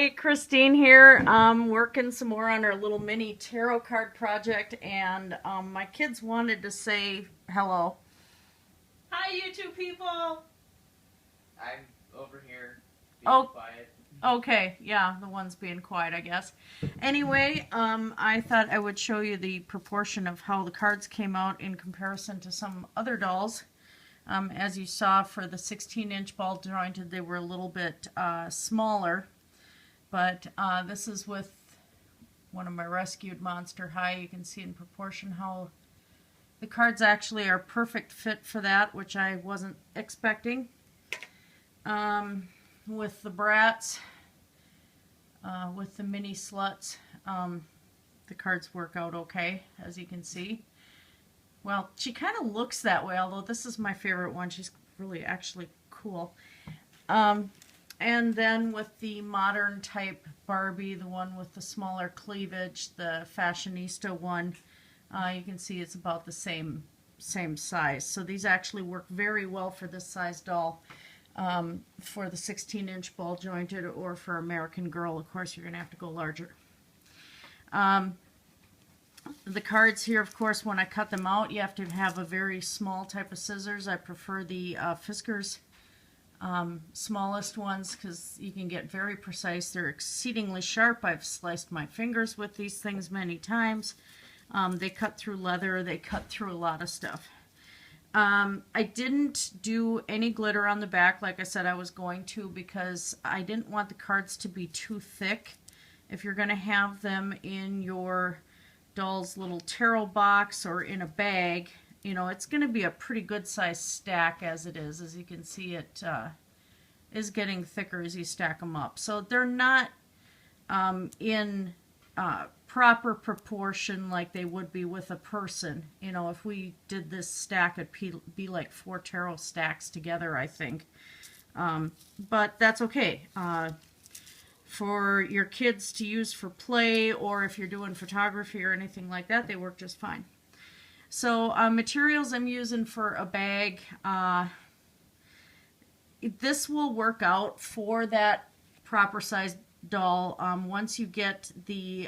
everybody, Christine here. Working some more on our little mini tarot card project, and my kids wanted to say hello. Hi, you two people. I'm over here being Oh, quiet. okay, yeah, the one's being quiet, I guess. Anyway, I thought I would show you the proportion of how the cards came out in comparison to some other dolls. As you saw, for the 16-inch ball jointed, they were a little bit smaller. But this is with one of my rescued Monster High. You can see in proportion how the cards actually are perfect fit for that, which I wasn't expecting. With the brats, with the mini sluts, the cards work out okay, as you can see. Well, she kind of looks that way, although this is my favorite one. She's really actually cool. And then with the modern type Barbie, the one with the smaller cleavage, the fashionista one, you can see it's about the same size. So these actually work very well for this size doll, for the 16-inch ball jointed, or for American Girl. Of course, you're going to have to go larger. The cards here, of course, when I cut them out, you have to have a very small type of scissors. I prefer the Fiskars smallest ones because you can get very precise. They're exceedingly sharp. I've sliced my fingers with these things many times. They cut through leather. They cut through a lot of stuff. I didn't do any glitter on the back like I said I was going to, because I didn't want the cards to be too thick. If you're going to have them in your doll's little tarot box or in a bag, you know, it's going to be a pretty good size stack as it is. As you can see, it is getting thicker as you stack them up. So they're not in proper proportion like they would be with a person. You know, if we did this stack, it'd be like 4 tarot stacks together, I think. But that's okay. For your kids to use for play, or if you're doing photography or anything like that, they work just fine. So materials I'm using for a bag, this will work out for that proper size doll. Once you get the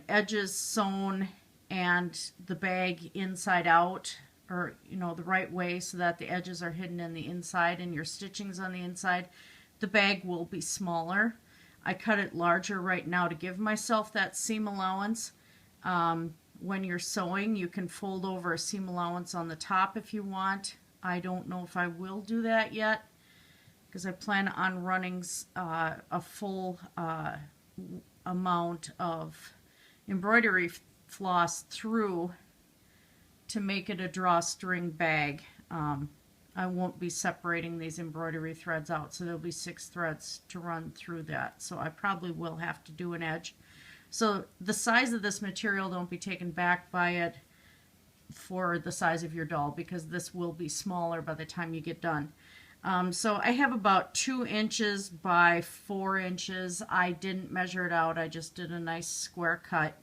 edges sewn and the bag inside out, or you know, the right way, so that the edges are hidden in the inside and your stitching's on the inside, the bag will be smaller. I cut it larger right now to give myself that seam allowance. When you're sewing, you can fold over a seam allowance on the top if you want. I don't know if I will do that yet, because I plan on running a full amount of embroidery floss through to make it a drawstring bag. I won't be separating these embroidery threads out, so there'll be 6 threads to run through that. So I probably will have to do an edge. So the size of this material, don't be taken back by it for the size of your doll, because this will be smaller by the time you get done. So I have about 2 inches by 4 inches. I didn't measure it out. I just did a nice square cut.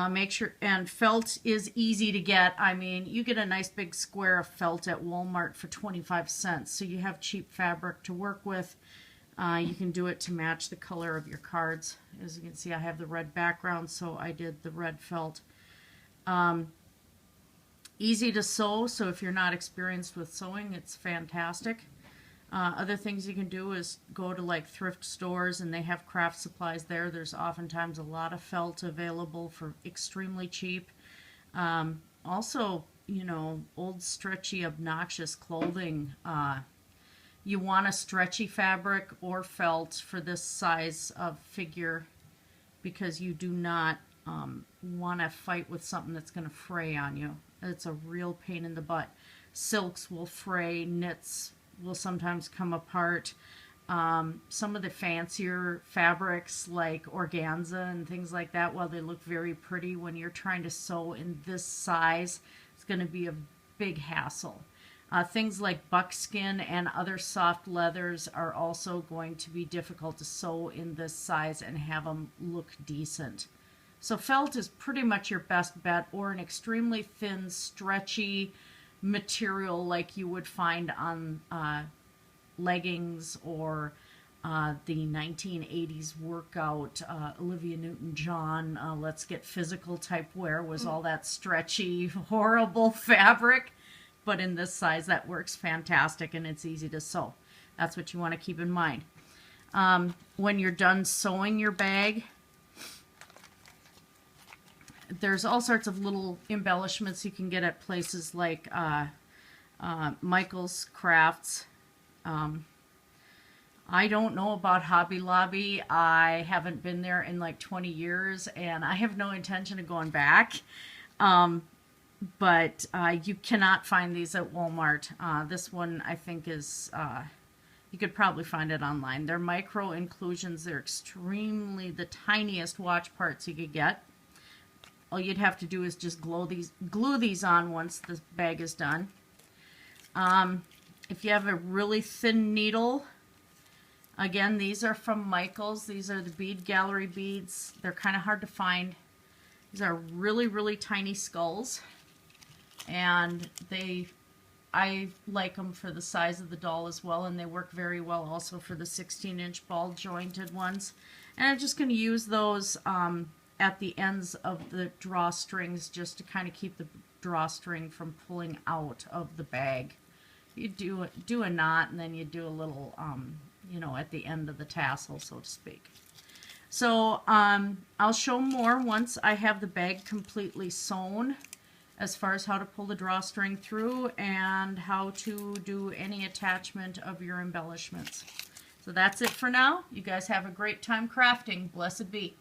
Make sure, and felt is easy to get. I mean, you get a nice big square of felt at Walmart for 25 cents. So you have cheap fabric to work with. You can do it to match the color of your cards. As you can see, I have the red background, so I did the red felt. Easy to sew, so if you're not experienced with sewing, it's fantastic. Other things you can do is go to like thrift stores, and they have craft supplies there. There's oftentimes a lot of felt available for extremely cheap. Also, you know, old stretchy obnoxious clothing. You want a stretchy fabric or felt for this size of figure, because you do not want to fight with something that's going to fray on you. It's a real pain in the butt. Silks will fray, knits will sometimes come apart. Some of the fancier fabrics like organza and things like that, while they look very pretty, when you're trying to sew in this size, it's going to be a big hassle. Things like buckskin and other soft leathers are also going to be difficult to sew in this size and have them look decent. So felt is pretty much your best bet, or an extremely thin, stretchy material like you would find on leggings or the 1980s workout, Olivia Newton-John, let's get physical type wear was all that stretchy, horrible fabric. But in this size, that works fantastic, and it's easy to sew. That's what you want to keep in mind. When you're done sewing your bag, there's all sorts of little embellishments you can get at places like Michael's Crafts. I don't know about Hobby Lobby. I haven't been there in like 20 years, and I have no intention of going back. But you cannot find these at Walmart. This one, I think, is, you could probably find it online. They're micro inclusions. They're extremely the tiniest watch parts you could get. All you'd have to do is just glue these on once the bag is done. If you have a really thin needle, again, these are from Michael's. These are the bead gallery beads. They're kind of hard to find. These are really, really tiny skulls. And I like them for the size of the doll as well, and they work very well also for the 16-inch ball jointed ones. And I'm just going to use those at the ends of the drawstrings just to kind of keep the drawstring from pulling out of the bag. You do a knot, and then you do a little, you know, at the end of the tassel, so to speak. So I'll show more once I have the bag completely sewn, as far as how to pull the drawstring through and how to do any attachment of your embellishments. So that's it for now. You guys have a great time crafting. Blessed be.